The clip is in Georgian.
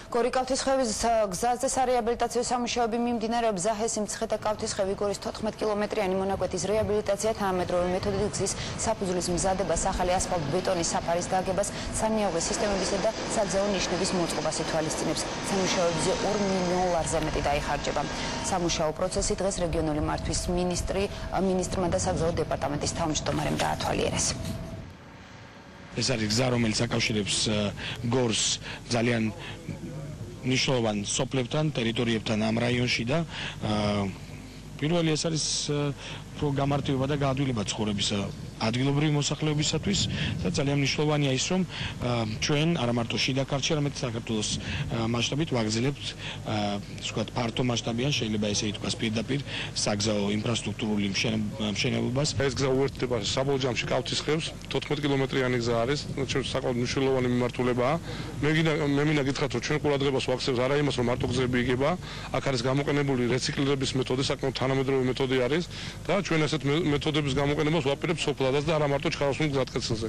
გორი კავთისხევის გზაზე სარეაბილიტაციო სამუშაოები მიმდინარეობს ზაჰესი მცხეთა კავთისხევი გორის 14 კილომეტრიანი მონაკვეთის რეაბილიტაცია თანამედროვე მეთოდით გზის საფუძვლის მზადებას, ახალი ასფალტ-ბეტონის საფარის დაგებას, სამიაუღის სისტემებისა და საძეო ნიშნების მოწყობას ითვალისწინებს. სამუშაოებზე 2 მილიონ ლარზე მეტი დაიხარჯება. სამუშაო პროცესი დღეს რეგიონული მართვის მინისტრმა და საძეო დეპარტამენტის თავმჯდომარემ დაათვალიერეს. ეს არის გზა, რომელიც აკავშირებს გორს ძალიან მნიშვნელოვან სოფლებთან, ტერიტორიებთან ამ რაიონში და პირველი ეს არის გამარტივება და გაადვილება ცხოვრების ადგილობრივი მოსახლეობისათვის და ძალიან მნიშვნელოვანია ის, რომ ჩვენ არა მარტო შიდა ქართლში, არამედ საქართველოს მასშტაბით ვაგრძელებთ ვთქვათ ფართო მასშტაბიან, შეიძლება ესე ითქვას პირდაპირ საგზაო ინფრასტრუქტურული მშენებლობას. ეს გზა უერთდება საბოლოო კავთისხევს, 14 კილომეტრიანი გზა არის, ჩვენ საკმაოდ მნიშვნელოვანი მიმართულებაა. მე მინდა გითხრათ, რომ ჩვენ ყურადღებას ვაქცევს არა იმას, რომ მარტო გზები იგება, აქ არის გამოყენებული რეციკლირების მეთოდი, საკმაოდ თანამედროვე მეთოდი არის და ჩვენ ასეთ მეთოდების გამოყენებას ვაპირებთ სოფლადაც და არა მარტო ჩხაროსნულ გზატკეცილზე.